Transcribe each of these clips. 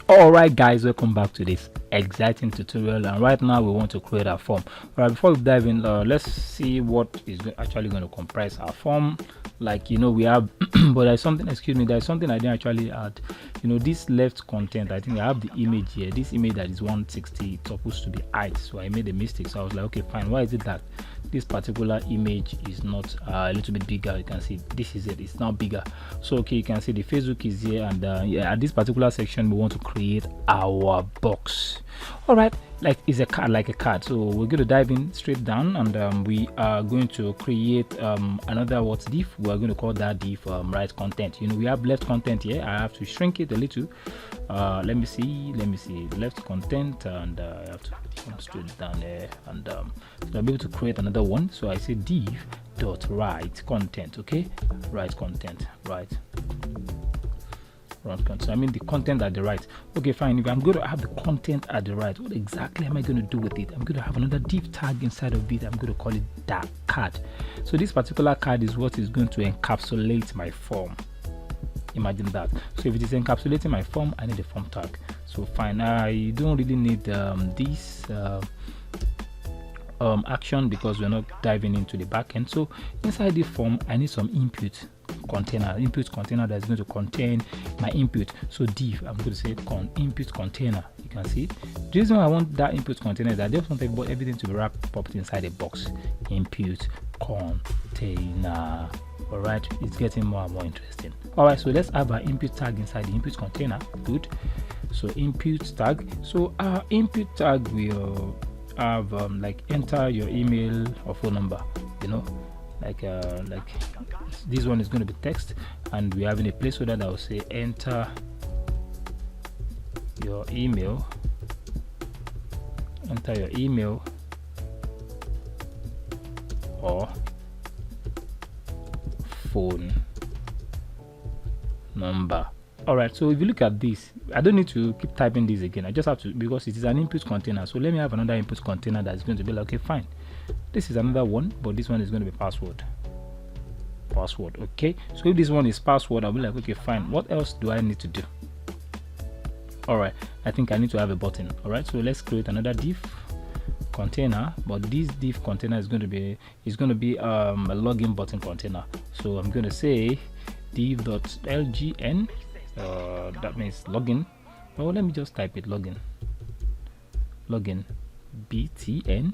Alright guys, welcome back to this exciting tutorial, and right now we want to create a form. Alright, before we dive in, let's see what is actually going to comprise our form. Like, we have but there's something, there's something I didn't actually add. This left content, I think I have the image here. This image that is 160, it's supposed to be height, so I made a mistake. So I was like, okay, fine, why is it that this particular image is not a little bit bigger? You can see this is it, it's now bigger. So okay, you can see the Facebook is here, and yeah, at this particular section we want to create our box. All right, like it's a card, like a card. So we're going to dive in straight down, and we are going to create another div. We're going to call that div right content. We have left content here. I have to shrink it a little. Let me see left content, and I have to come straight down there, and so I'll be able to create another one. So I say div dot right content. Okay, right content, right. So I mean the content at the right. Okay, fine. If I'm going to have the content at the right, what exactly am I going to do with it? I'm going to have another div tag inside of it. I'm going to call it that card. So this particular card is what is going to encapsulate my form. Imagine that. So if it is encapsulating my form, I need a form tag. So fine, I don't really need this action because we're not diving into the backend. So inside the form, I need some input container that's going to contain my input. So div, I'm going to say input container. You can see the reason why I want that input container is that I just want everything to be wrapped up inside a box. Input container. All right, it's getting more and more interesting. All right, so let's have our input tag inside the input container. Good. So input tag. So our input tag will have like enter your email or phone number. Like this one is going to be text, and we're having a placeholder that will say enter your email, or phone number. All right, so if you look at this, I don't need to keep typing this again. I just have to, because it is an input container. So let me have another input container that's going to be like, okay, fine, this is another one, but this one is going to be password. Okay, so if this one is password, I'll be like, okay, fine, what else do I need to do? All right, I think I need to have a button. All right, so let's create another div container, but this div container is going to be a login button container. So I'm going to say div.lgn, that means login. Oh, let me just type it, login btn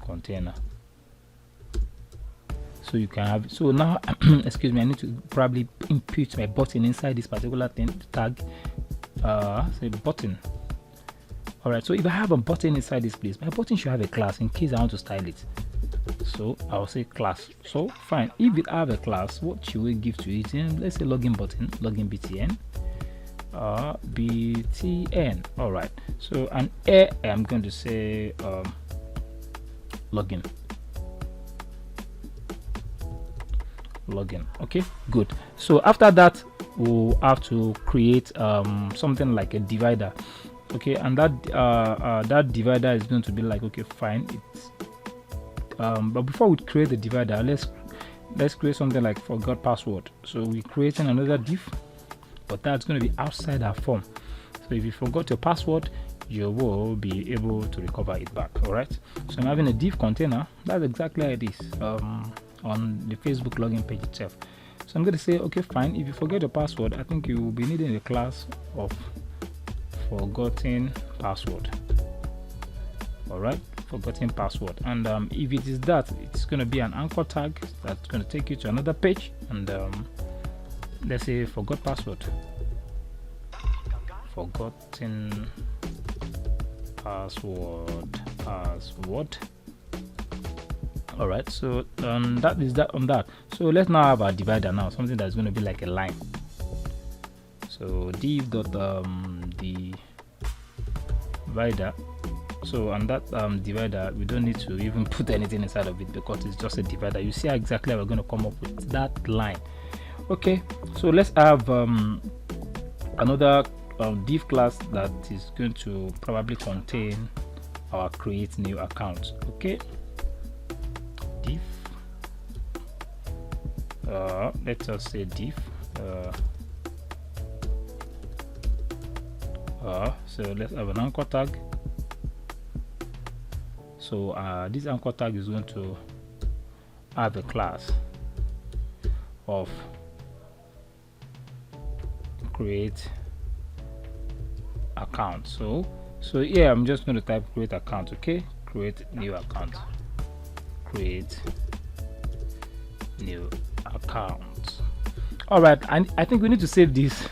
container. So you can have, so now excuse me, I need to probably input my button inside this particular tag. Say button. All right, so if I have a button inside this place, my button should have a class in case I want to style it. So I'll say class. So fine, if it have a class, what should we give to it? Let's say login button, login btn, btn. All right, so and I'm going to say login. Okay, good. So after that, we'll have to create something like a divider. Okay, and that divider is going to be like, okay, fine, it's but before we create the divider, let's create something like forgot password. So we're creating another div, but that's going to be outside our form. So if you forgot your password, you will be able to recover it back. All right, so I'm having a div container. That's exactly like this on the Facebook login page itself. So I'm going to say, okay, fine, if you forget your password, I think you will be needing a class of forgotten password. All right, forgotten password. And if it is that, it's going to be an anchor tag that's going to take you to another page, and let's say forgot password, forgotten password. All right, so that is that on that. So let's now have our divider now, something that's going to be like a line. So div dot divider. So on that divider, we don't need to even put anything inside of it because it's just a divider. You see exactly how we're going to come up with that line. Okay, so let's have another div class that is going to probably contain our create new account. Okay, div, let's just say div So let's have an anchor tag. So this anchor tag is going to have a class of create account. So here I'm just going to type create account. Okay, create new account, create new account. All right, and I think we need to save this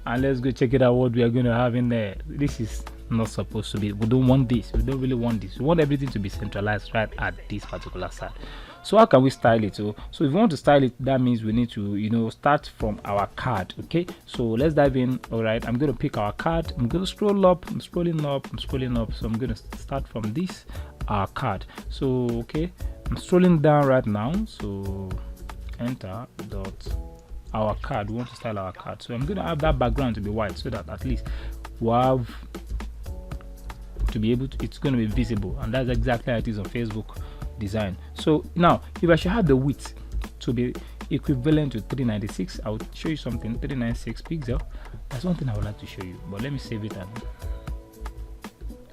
and let's go check it out what we are going to have in there. This is not supposed to be, we don't want this, we don't really want this, we want everything to be centralized right at this particular side. So how can we style it? So if we want to style it, that means we need to, you know, start from our card. Okay, so let's dive in. All right, I'm going to pick our card, I'm going to scroll up, I'm scrolling up, so I'm going to start from this card. So okay, I'm scrolling down right now, so enter dot our card. We want to style our card, so I'm going to have that background to be white so that at least we have to be able to, it's going to be visible, and that's exactly how it is on Facebook design. So now if I should have the width to be equivalent to 396, I would show you something. 396 pixel, that's one thing I would like to show you, but let me save it. And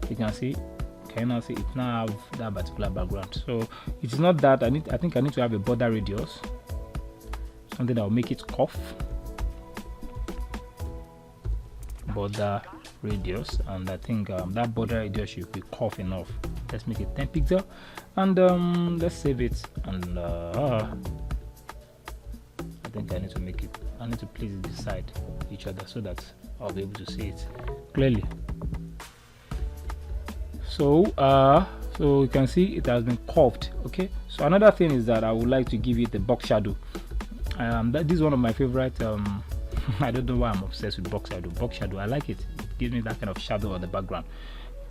you can see, can you now see it now have that particular background? So it is not that I think I need to have a border radius, something that will make it curve, border radius, and I think that border radius should be curved enough. Let's make it 10 pixel, and let's save it. And I think I need to make it, I need to place it beside each other so that I'll be able to see it clearly. So so you can see it has been curved. Okay, so another thing is that I would like to give it a box shadow. This is one of my favorite. I don't know why I'm obsessed with box shadow. Box shadow, I like it. It gives me that kind of shadow on the background.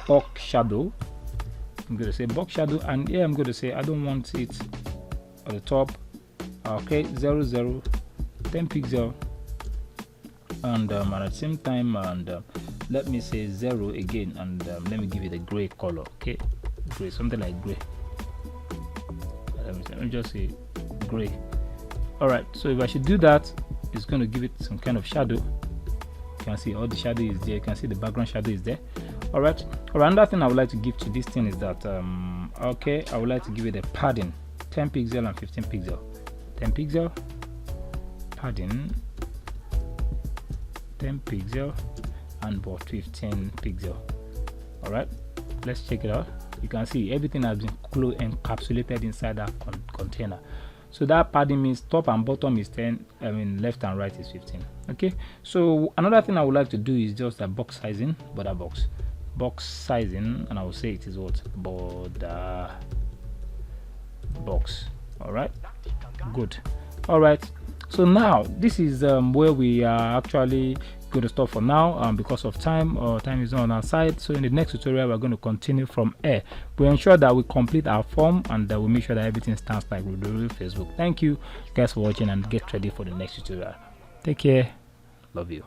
Box shadow. I'm going to say box shadow, and here I'm going to say I don't want it at the top. Okay, 0 0 10 pixel, and at the same time, and let me say 0 again, and let me give it a gray color. Okay, gray, something like gray. Let me just say gray. All right, so if I should do that, it's going to give it some kind of shadow. You can see all the shadow is there. You can see the background shadow is there. All right, another thing I would like to give to this thing is that okay, I would like to give it a padding 10 pixel and 15 pixel. 10 pixel padding, 10 pixel, and about 15 pixel. All right, let's check it out. You can see everything has been encapsulated inside that container. So that padding means top and bottom is 10, I mean left and right is 15. Okay, so another thing I would like to do is just a box sizing, border box sizing, and I will say it is what, border box. All right, good. All right, so now this is where we are actually going to stop for now because of time. Time is not on our side, so in the next tutorial we're going to continue from here. We ensure that we complete our form, and we make sure that everything stands like we do with Facebook. Thank you guys for watching, and get ready for the next tutorial. Take care, love you.